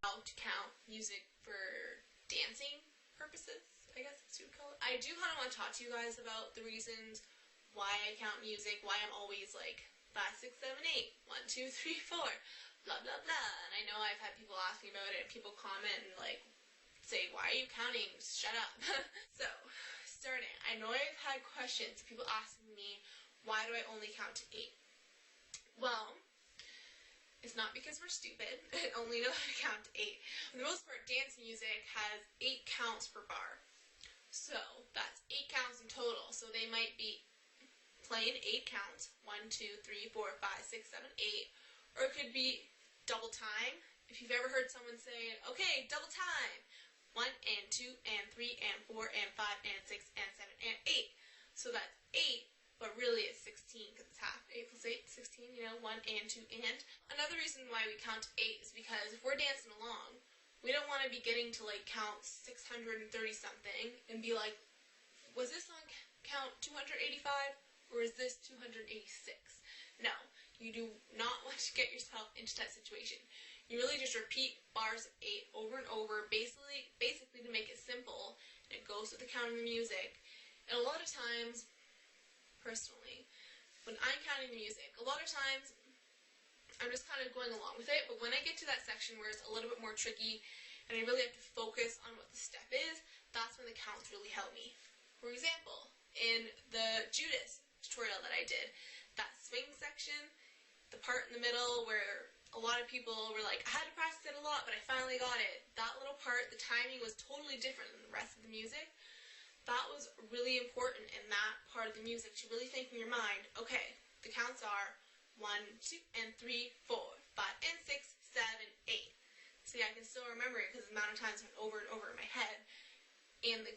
how to count music for dancing purposes, I guess that's what you would call it. I do kind of want to talk to you guys about the reasons why I count music, why I'm always like 5, 6, 7, 8, 1, 2, 3, 4, blah, blah, blah. And I know I've had people ask me about it, and people comment and like say, why are you counting? Shut up. So, starting, I know I've had questions, people asking me, why do I only count to 8? Well, it's not because we're stupid. I only know how to count to 8. For the most part, dance music has 8 counts per bar. So, that's 8 counts in total. So they might be playing 8 counts. 1, 2, 3, 4, 5, 6, 7, 8. Or it could be double time. If you've ever heard someone say, okay, double time. 1 and 2 and 3 and 4 and 5 and 6 and 7 and 8. So that's 8, but really it's 16 because it's half. 8 plus 8, 16, 1 and 2 and. Another reason why we count to 8 is because if we're dancing along, we don't want to be getting to like count 630 something and be like, was this on count 285 or is this 286? No, you do not want to get yourself into that situation. You really just repeat bars of 8 over and over, basically to make it simple, and it goes with the count of the music. And a lot of times, personally, when I'm counting the music, a lot of times I'm just kind of going along with it, but when I get to that section where it's a little bit more tricky and I really have to focus on what the step is, that's when the counts really help me. For example, in the Judas tutorial that I did, that swing section, the part in the middle where a lot of people were like, I had to practice it a lot, but I finally got it. That little part, the timing was totally different than the rest of the music. That was really important in that part of the music to really think in your mind, okay, the counts are 1, 2, and 3, 4, 5, and 6, 7, 8. See, I can still remember it because the amount of times it went over and over in my head. And the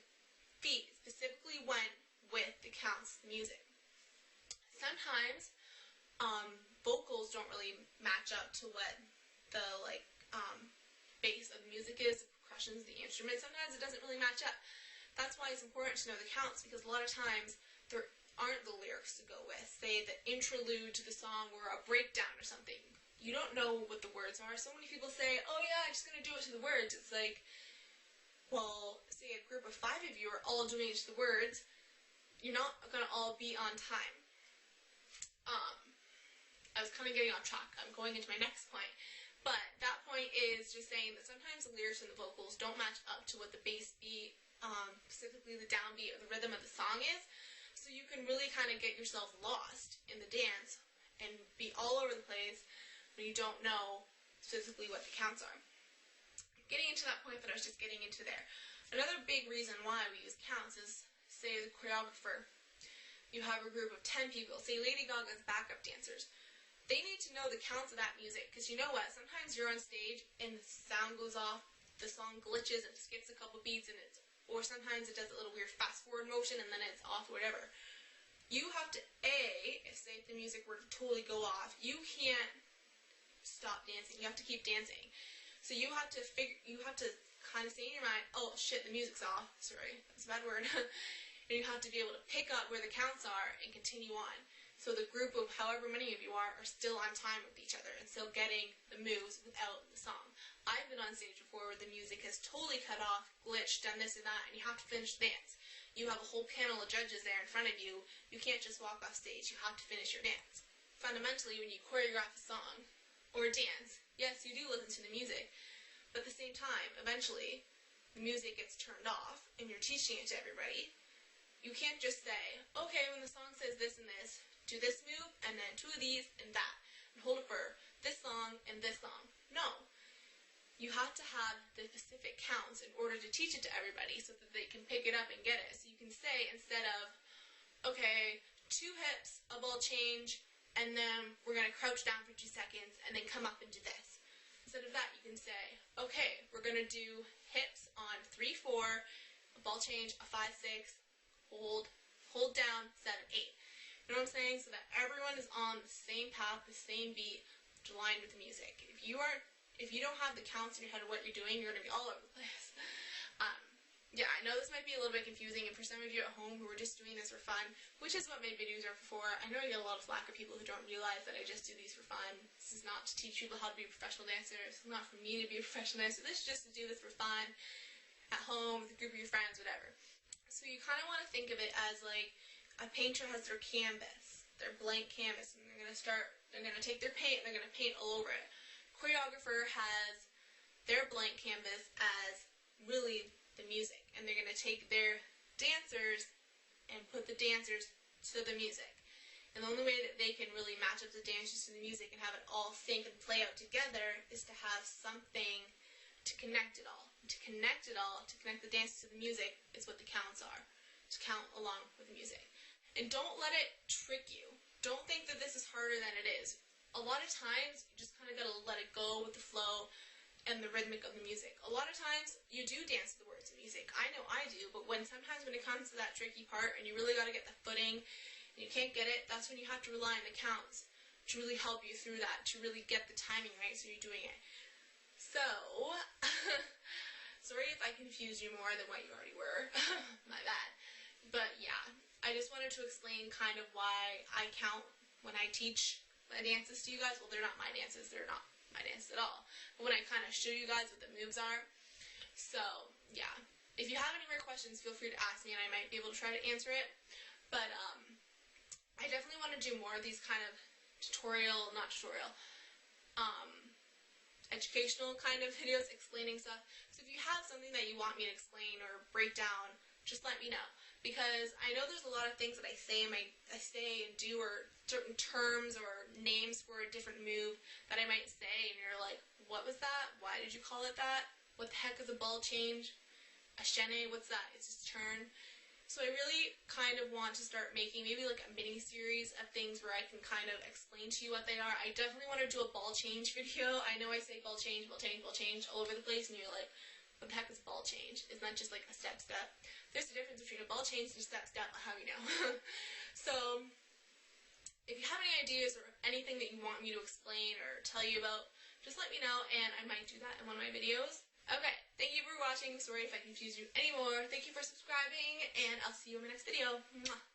feet specifically went with the counts of the music. Sometimes vocals don't really match up to what the bass of the music is, the percussions, the instruments. Sometimes it doesn't really match up. That's why it's important to know the counts, because a lot of times there aren't the lyrics to go with, say the interlude to the song or a breakdown or something. You don't know what the words are. So many people say, oh yeah, I'm just going to do it to the words. It's like, well, say a group of 5 of you are all doing it to the words, you're not going to all be on time. I was kind of getting off track. I'm going into my next point. But that point is just saying that sometimes the lyrics and the vocals don't match up to what the bass beat, specifically the downbeat or the rhythm of the song is. So you can really kind of get yourself lost in the dance and be all over the place when you don't know specifically what the counts are. Getting into that point that I was just getting into there. Another big reason why we use counts is, say, the choreographer. You have a group of 10 people, say Lady Gaga's backup dancers. They need to know the counts of that music, because you know what, sometimes you're on stage and the sound goes off, the song glitches and skips a couple beats, and or sometimes it does a little weird fast forward motion and then it's off or whatever. You have to, if the music were to totally go off, you can't stop dancing, you have to keep dancing. So you have to kind of say in your mind, oh shit, the music's off, sorry, that's a bad word. And you have to be able to pick up where the counts are and continue on. So the group of however many of you are still on time with each other and still getting the moves without the song. I've been on stage before where the music has totally cut off, glitched, done this and that, and you have to finish the dance. You have a whole panel of judges there in front of you. You can't just walk off stage. You have to finish your dance. Fundamentally, when you choreograph a song or a dance, yes, you do listen to the music, but at the same time, eventually, the music gets turned off and you're teaching it to everybody. You can't just say, okay, when the song says this and this, do this move, and then 2 of these, and that, and hold it for this song and this song. No. You have to have the specific counts in order to teach it to everybody so that they can pick it up and get it. So you can say, instead of, okay, 2 hips, a ball change, and then we're going to crouch down for 2 seconds, and then come up and do this. Instead of that, you can say, okay, we're going to do hips on 3, 4, a ball change, a 5, 6, hold down, 7, 8. You know what I'm saying? So that everyone is on the same path, the same beat, aligned with the music. If you don't have the counts in your head of what you're doing, you're going to be all over the place. yeah, I know this might be a little bit confusing, and for some of you at home who are just doing this for fun, which is what my videos are for, I know I get a lot of flack of people who don't realize that I just do these for fun. This is not to teach people how to be a professional dancer. This is not for me to be a professional dancer. This is just to do this for fun, at home, with a group of your friends, whatever. So you kind of want to think of it as like a painter has their canvas, their blank canvas, and they're going to take their paint and they're going to paint all over it. Choreographer has their blank canvas as really the music, and they're going to take their dancers and put the dancers to the music. And the only way that they can really match up the dancers to the music and have it all sync and play out together is to have something to connect it all. To connect it all, to connect the dances to the music, is what the counts are. To count along with the music. And don't let it trick you. Don't think that this is harder than it is. A lot of times, you just kind of got to let it go with the flow and the rhythmic of the music. A lot of times, you do dance to the words of music. I know I do, but sometimes when it comes to that tricky part and you really got to get the footing and you can't get it, that's when you have to rely on the counts to really help you through that, to really get the timing right so you're doing it. So, sorry if I confused you more than what you already were. My bad. But yeah, I just wanted to explain kind of why I count when I teach my dances to you guys. Well, they're not my dances. They're not my dances at all. But when I kind of show you guys what the moves are. So, yeah. If you have any more questions, feel free to ask me and I might be able to try to answer it. But, I definitely want to do more of these kind of educational kind of videos explaining stuff. So if you have something that you want me to explain or break down, just let me know. Because I know there's a lot of things that I say and do, or certain terms or names for a different move that I might say, and you're like, what was that? Why did you call it that? What the heck is a ball change? A chaîné? What's that? It's just turn. So I really kind of want to start making maybe like a mini series of things where I can kind of explain to you what they are. I definitely want to do a ball change video. I know I say ball change all over the place, and you're like, what the heck is ball change? Isn't that just like a step? There's a difference between a ball change and a step, how you know. So, if you have any ideas or anything that you want me to explain or tell you about, just let me know and I might do that in one of my videos. Okay, thank you for watching. Sorry if I confused you anymore. Thank you for subscribing, and I'll see you in my next video. Mwah.